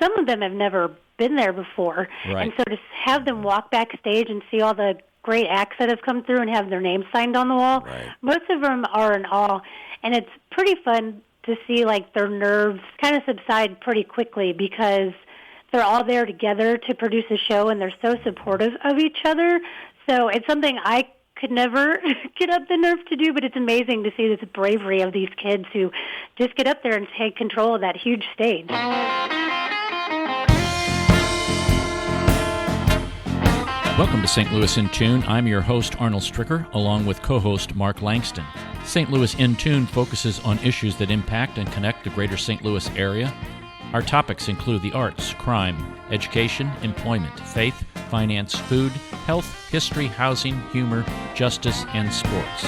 some of them have never been there before. Right. And so to have them walk backstage and see all the great acts that have come through and have their names signed on the wall, Right. most of them are in awe. And it's pretty fun to see like their nerves kind of subside pretty quickly because they're all there together to produce a show and they're so supportive of each other. So it's something I could never get up the nerve to do, but it's amazing to see this bravery of these kids who just get up there and take control of that huge stage. Welcome to St. Louis in Tune. I'm your host, Arnold Stricker, along with co-host Mark Langston. St. Louis in Tune focuses on issues that impact and connect the greater St. Louis area. Our topics include the arts, crime, education, employment, faith, finance, food, health, history, housing, humor, justice, and sports.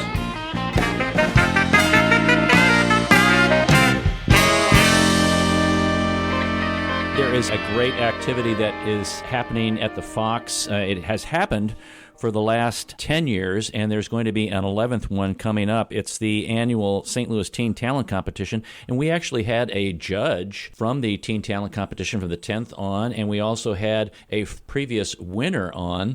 There is a great activity that is happening at the Fox. It has happened for the last 10 years, and there's going to be an 11th one coming up. It's the annual St. Louis Teen Talent Competition, and we actually had a judge from the Teen Talent Competition from the 10th on, and we also had a previous winner on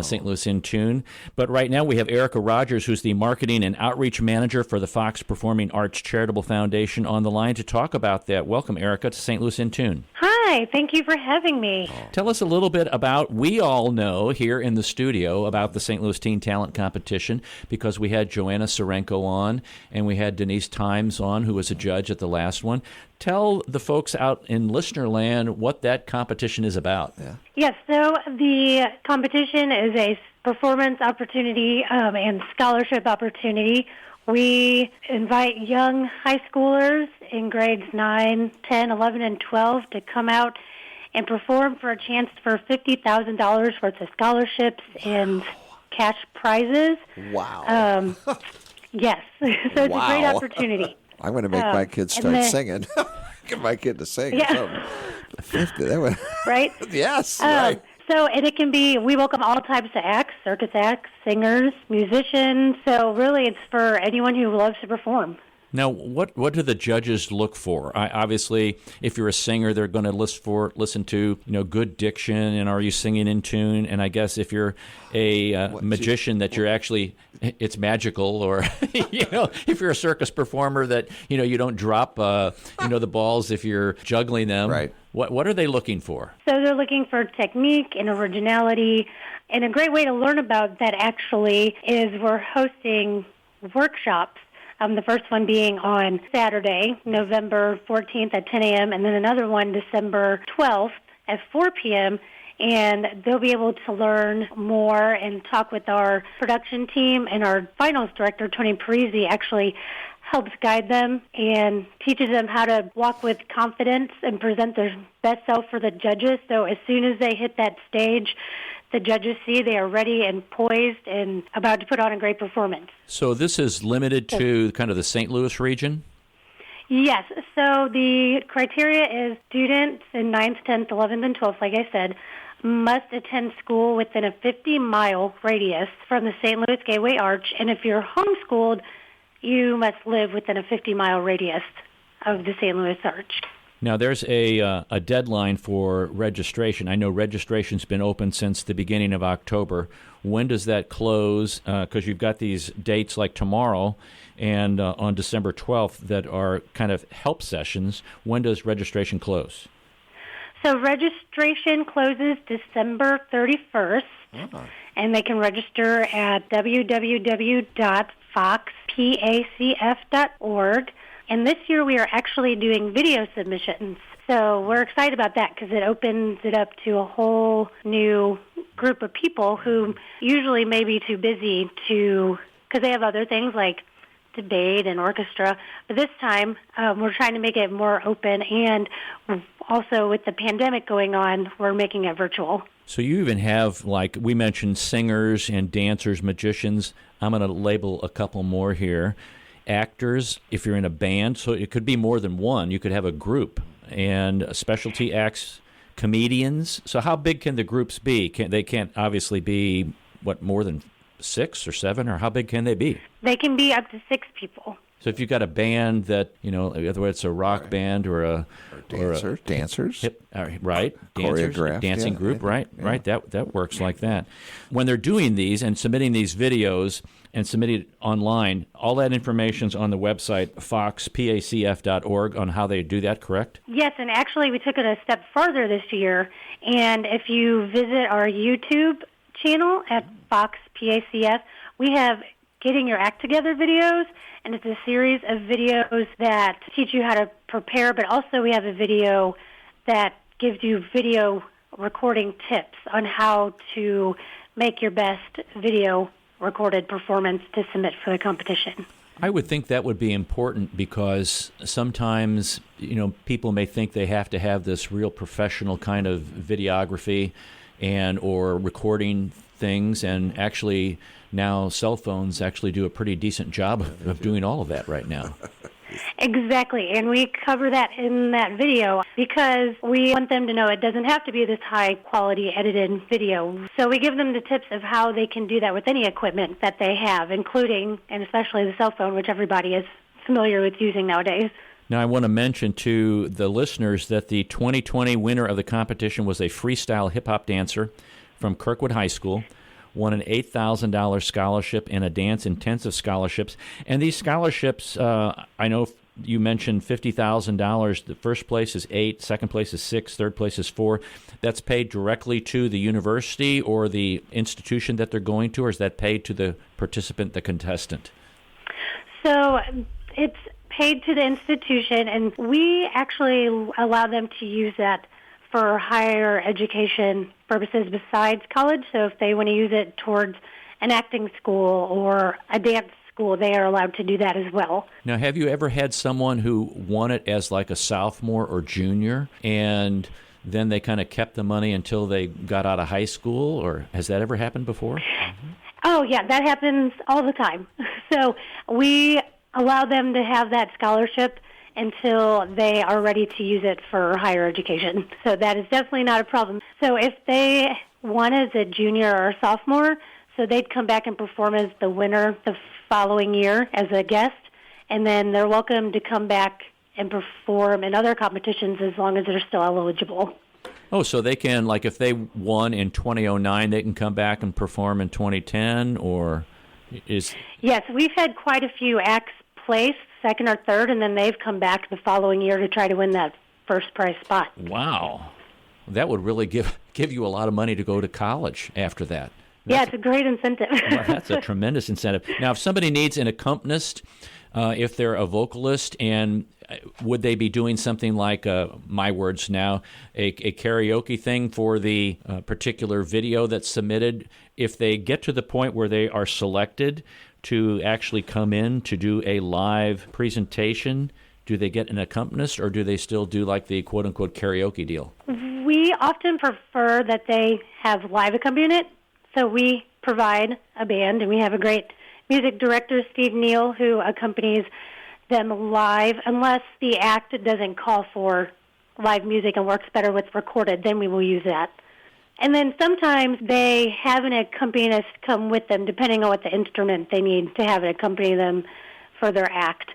St. Louis in Tune. But right now we have Erica Rogers, who's the Marketing and Outreach Manager for the Fox Performing Arts Charitable Foundation, on the line to talk about that. Welcome, Erica, to St. Louis in Tune. Hi, thank you for having me. Tell us a little bit about, we all know here in the studio about the St. Louis Teen Talent Competition because we had Joanna Sarenko on and we had Denise Times on, who was a judge at the last one. Tell the folks out in listener land what that competition is about. Yes, so the competition is a performance opportunity and scholarship opportunity. We invite young high schoolers in grades 9, 10, 11, and 12 to come out and perform for a chance for $50,000 worth of scholarships and cash prizes. Wow. Yes, so it's a great opportunity. I'm going to make my kids start singing. Get my kid to sing. Yeah. 50, that would, Right? Yes, right. So, and it can be, we welcome all types of acts, circus acts, singers, musicians. So really it's for anyone who loves to perform. Now, what do the judges look for? Obviously, if you're a singer, they're going to listen to good diction and are you singing in tune? And I guess if you're a magician, that you're actually it's magical, or if you're a circus performer, that you don't drop the balls if you're juggling them. Right. What are they looking for? So they're looking for technique and originality, and a great way to learn about that actually is we're hosting workshops. The first one being on Saturday, November 14th at 10 a.m., and then another one December 12th at 4 p.m., and they'll be able to learn more and talk with our production team, and our finals director, Tony Parisi, actually helps guide them and teaches them how to walk with confidence and present their best self for the judges. So as soon as they hit that stage, the judges see they are ready and poised and about to put on a great performance. So this is limited to kind of the St. Louis region? Yes. So the criteria is students in 9th, 10th, 11th, and 12th, like I said, must attend school within a 50-mile radius from the St. Louis Gateway Arch. And if you're homeschooled, you must live within a 50-mile radius of the St. Louis Arch. Now, there's a deadline for registration. I know registration's been open since the beginning of October. When does that close? Because you've got these dates like tomorrow and on December 12th that are kind of help sessions. When does registration close? So registration closes December 31st, and they can register at www.foxpacf.org. And this year we are actually doing video submissions. So we're excited about that because it opens it up to a whole new group of people who usually may be too busy because they have other things like debate and orchestra. But this time we're trying to make it more open, and also with the pandemic going on, we're making it virtual. So you even have, like we mentioned, singers and dancers, magicians. I'm going to label a couple more here. Actors, if you're in a band, so it could be more than one. You could have a group, and specialty acts, comedians. So how big can the groups be? They can't obviously be, more than 6 or 7, or how big can they be? They can be up to 6 people. So if you've got a band that, whether it's a rock band or a dancers, right, dancing group, right, that works like that. When they're doing these and submitting these videos and submitting it online, all that information's on the website foxpacf.org on how they do that, correct? Yes, and actually we took it a step farther this year, and if you visit our YouTube channel at Fox PACF, we have Getting Your Act Together videos, and it's a series of videos that teach you how to prepare, but also we have a video that gives you video recording tips on how to make your best video recorded performance to submit for the competition. I would think that would be important because sometimes, people may think they have to have this real professional kind of videography or recording things, and actually now cell phones actually do a pretty decent job of doing all of that right now. Exactly, and we cover that in that video because we want them to know it doesn't have to be this high-quality edited video. So we give them the tips of how they can do that with any equipment that they have, including, and especially the cell phone, which everybody is familiar with using nowadays. Now, I want to mention to the listeners that the 2020 winner of the competition was a freestyle hip-hop dancer from Kirkwood High School, won an $8,000 scholarship and a dance intensive scholarships. And these scholarships, I know you mentioned $50,000. The first place is $8,000, second place is $6,000, third place is $4,000. That's paid directly to the university or the institution that they're going to, or is that paid to the participant, the contestant? So it's paid to the institution, and we actually allow them to use that for higher education purposes besides college. So if they want to use it towards an acting school or a dance school, they are allowed to do that as well. Now, have you ever had someone who won it as like a sophomore or junior, and then they kind of kept the money until they got out of high school, or has that ever happened before? Oh, yeah, that happens all the time. So we allow them to have that scholarship until they are ready to use it for higher education. So that is definitely not a problem. So if they won as a junior or a sophomore, so they'd come back and perform as the winner the following year as a guest, and then they're welcome to come back and perform in other competitions as long as they're still eligible. Oh, so they can, like if they won in 2009, they can come back and perform in 2010, or is... Yes, we've had quite a few acts place, second or third, and then they've come back the following year to try to win that first prize spot. Wow. That would really give you a lot of money to go to college after that. It's a great incentive. Well, that's a tremendous incentive. Now, if somebody needs an accompanist, if they're a vocalist, and would they be doing something like, my words now, a karaoke thing for the particular video that's submitted? If they get to the point where they are selected to actually come in to do a live presentation, do they get an accompanist, or do they still do like the quote-unquote karaoke deal? We often prefer that they have live accompaniment. So we provide a band, and we have a great music director, Steve Neal, who accompanies them live. Unless the act doesn't call for live music and works better with recorded, then we will use that. And then sometimes they have an accompanist come with them, depending on what the instrument they need to have it accompany them for their act.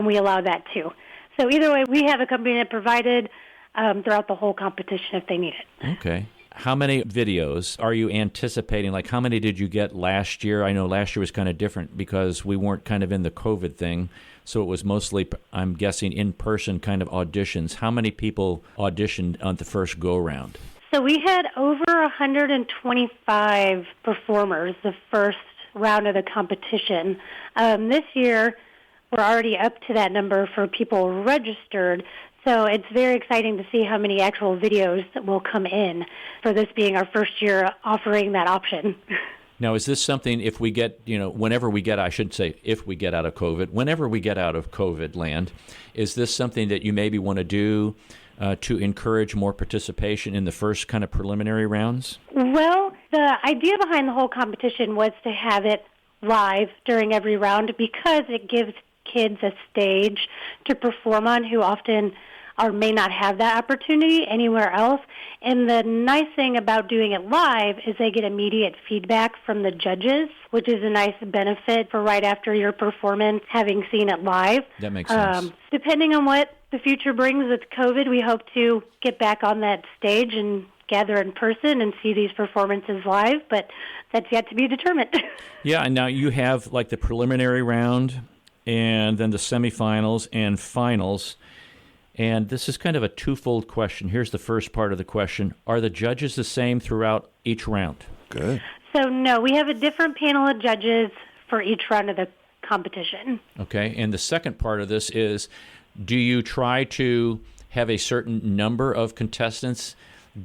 We allow that too. So either way, we have accompaniment provided throughout the whole competition if they need it. Okay. How many videos are you anticipating? Like, how many did you get last year? I know last year was kind of different because we weren't kind of in the COVID thing, so it was mostly, I'm guessing, in-person kind of auditions. How many people auditioned on the first go-round? So we had over 125 performers the first round of the competition. This year, we're already up to that number for people registered. So it's very exciting to see how many actual videos that will come in for this being our first year offering that option. Now, is this something, if we get, whenever we get, I should say, if we get out of COVID, whenever we get out of COVID land, is this something that you maybe want to do to encourage more participation in the first kind of preliminary rounds? Well, the idea behind the whole competition was to have it live during every round because it gives kids a stage to perform on who often or may not have that opportunity anywhere else. And the nice thing about doing it live is they get immediate feedback from the judges, which is a nice benefit for right after your performance, having seen it live. That makes sense. Depending on what the future brings with COVID, we hope to get back on that stage and gather in person and see these performances live, but that's yet to be determined. Yeah, and now you have like the preliminary round and then the semifinals and finals. And this is kind of a twofold question. Here's the first part of the question. Are the judges the same throughout each round? Good. So, no, we have a different panel of judges for each round of the competition. Okay, and the second part of this is, do you try to have a certain number of contestants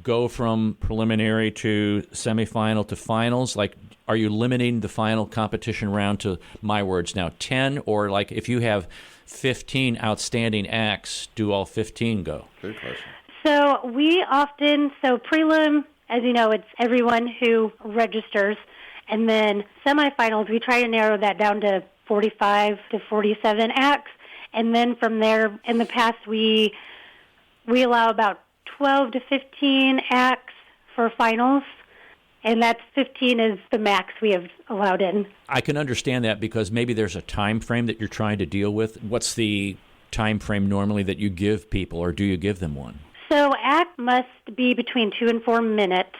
go from preliminary to semifinal to finals? Like, are you limiting the final competition round to, my words now, 10? Or like if you have 15 outstanding acts, do all 15 go? Good question. So prelim, as you know, it's everyone who registers. And then semifinals, we try to narrow that down to 45 to 47 acts. And then from there, in the past, we allow about 12 to 15 acts for finals, and that's 15 is the max we have allowed in. I can understand that because maybe there's a time frame that you're trying to deal with. What's the time frame normally that you give people, or do you give them one? So act must be between 2 and 4 minutes.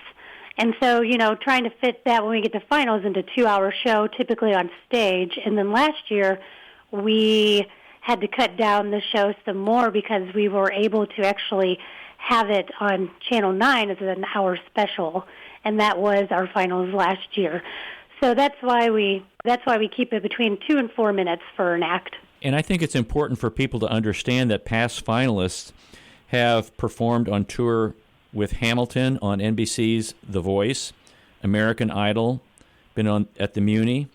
And so, trying to fit that when we get to finals into a 2-hour show, typically on stage. And then last year, we had to cut down the show some more because we were able to actually have it on Channel 9 as an hour special, and that was our finals last year. So that's why we keep it between 2 and 4 minutes for an act. And I think it's important for people to understand that past finalists have performed on tour with Hamilton on NBC's The Voice, American Idol, been at the Muni,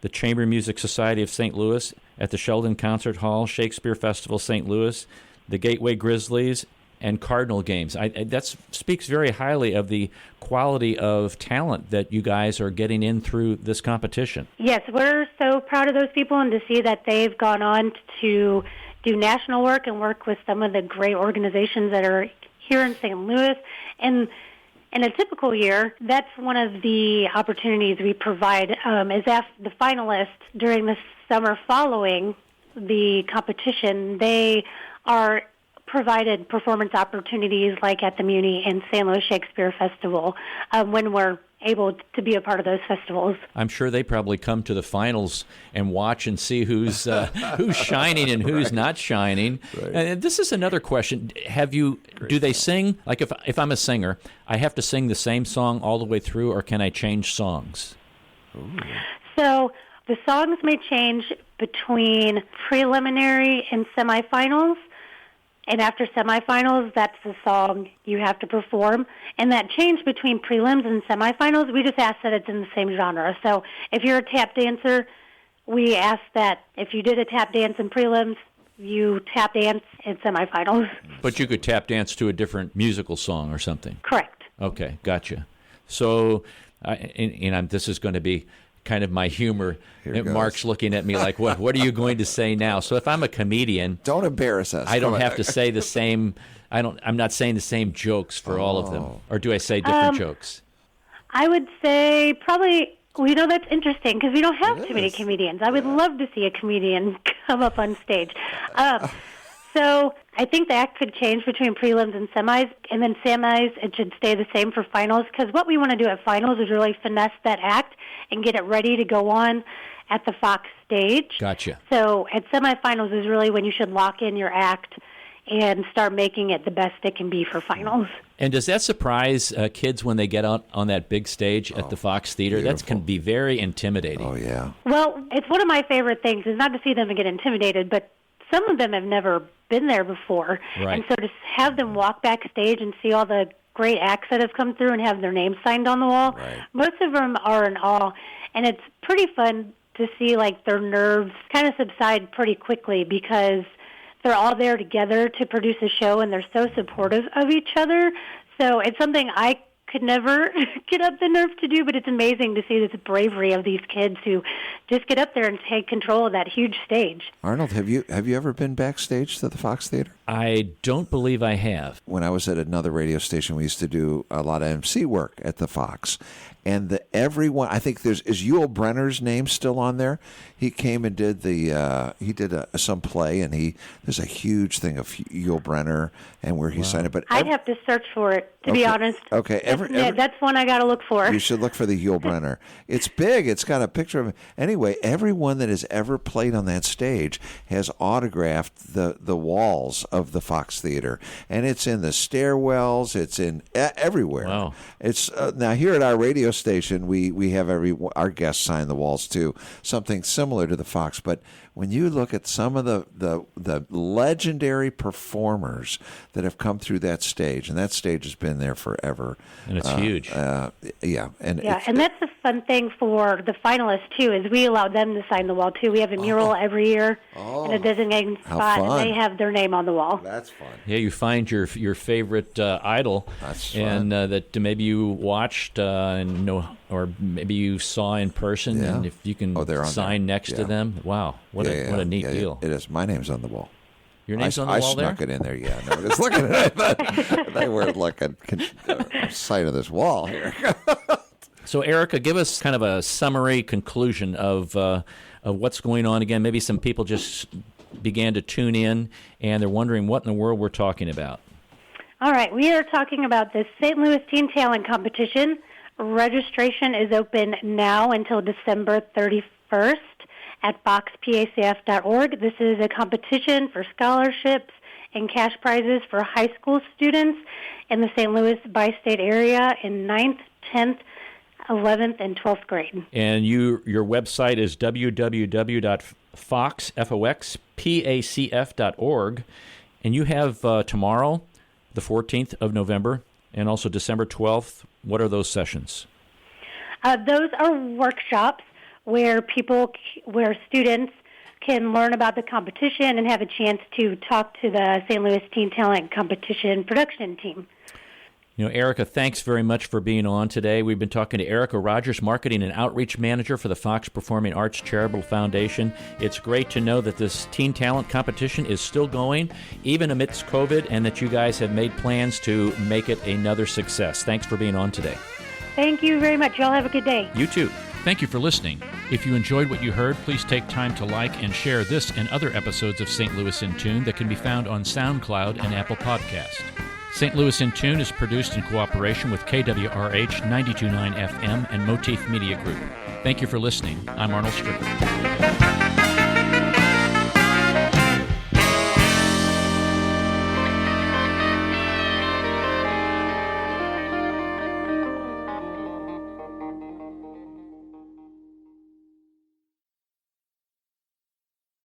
the Chamber Music Society of St. Louis, at the Sheldon Concert Hall, Shakespeare Festival St. Louis, the Gateway Grizzlies, and Cardinal Games. That speaks very highly of the quality of talent that you guys are getting in through this competition. Yes, we're so proud of those people, and to see that they've gone on to do national work and work with some of the great organizations that are here in St. Louis. And in a typical year, that's one of the opportunities we provide, is ask the finalists during the summer following the competition, they are provided performance opportunities like at the Muni and St. Louis Shakespeare Festival when we're able to be a part of those festivals. I'm sure they probably come to the finals and watch and see who's shining and who's not shining. Right. And this is another question. Do they sing? Like if I'm a singer, I have to sing the same song all the way through, or can I change songs? Ooh. So the songs may change between preliminary and semifinals. And after semifinals, that's the song you have to perform. And that change between prelims and semifinals, we just ask that it's in the same genre. So if you're a tap dancer, we ask that if you did a tap dance in prelims, you tap dance in semifinals. But you could tap dance to a different musical song or something. Correct. Okay, gotcha. So, this is going to be kind of my humor. Mark's looking at me like, what are you going to say now? So if I'm a comedian, don't embarrass us. I don't have to say the same. I'm not saying the same jokes for all of them. Or do I say different jokes? I would say probably. That's interesting because we don't have too many comedians. I would love to see a comedian come up on stage. So I think the act could change between prelims and semis, and then semis, it should stay the same for finals, because what we want to do at finals is really finesse that act and get it ready to go on at the Fox stage. Gotcha. So at semifinals is really when you should lock in your act and start making it the best it can be for finals. And does that surprise kids when they get out on that big stage at the Fox Theater? That can be very intimidating. Oh, yeah. Well, it's one of my favorite things is not to see them get intimidated, but some of them have never been there before. Right. And so to have them walk backstage and see all the great acts that have come through and have their names signed on the wall, most of them are in awe. And it's pretty fun to see like their nerves kind of subside pretty quickly because they're all there together to produce a show and they're so supportive of each other. So it's something I could never get up the nerve to do, but it's amazing to see this bravery of these kids who just get up there and take control of that huge stage. Arnold, have you ever been backstage to the Fox Theater? I don't believe I have. When I was at another radio station, we used to do a lot of MC work at the Fox. And everyone, I think is Yul Brenner's name still on there? He came and did some play, and there's a huge thing of Yul Brenner and where he signed it. But I'd have to search for it, to be honest. Okay, that's one I got to look for. You should look for the Yul Brenner. It's big. It's got a picture of him. Anyway, everyone that has ever played on that stage has autographed the walls of the Fox Theater, and it's in the stairwells. It's in everywhere. Wow. It's now here at our radio station, we have our guests sign the walls too, something similar to the Fox. But when you look at some of the legendary performers that have come through that stage, and that stage has been there forever, and it's huge. And that's the fun thing for the finalists too, is we allow them to sign the wall too. We have a mural every year in a designated spot, and they have their name on the wall. That's fun. Yeah, you find your favorite idol, that's fun. and that maybe you watched and know, or maybe you saw in person, and if you can sign next to them, wow, what a neat deal. It is. My name's on the wall. Your name's on the wall there? I snuck it in there, yeah. Nobody's looking at it. They weren't looking. Sight of this wall here. So, Erica, give us kind of a summary conclusion of what's going on again. Maybe some people just began to tune in, and they're wondering what in the world we're talking about. All right, we are talking about the St. Louis Teen Talent Competition. Registration is open now until December 31st at foxpacf.org. This is a competition for scholarships and cash prizes for high school students in the St. Louis bi-state area in 9th, 10th, 11th, and 12th grade. And your website is www.foxpacf.org. And you have tomorrow, the 14th of November, and also December 12th. What are those sessions? Those are workshops where students can learn about the competition and have a chance to talk to the St. Louis Teen Talent Competition production team. You know, Erica, thanks very much for being on today. We've been talking to Erica Rogers, Marketing and Outreach Manager for the Fox Performing Arts Charitable Foundation. It's great to know that this teen talent competition is still going, even amidst COVID, and that you guys have made plans to make it another success. Thanks for being on today. Thank you very much. Y'all have a good day. You too. Thank you for listening. If you enjoyed what you heard, please take time to like and share this and other episodes of St. Louis in Tune that can be found on SoundCloud and Apple Podcast. St. Louis in Tune is produced in cooperation with KWRH 92.9 FM and Motif Media Group. Thank you for listening. I'm Arnold Strickland.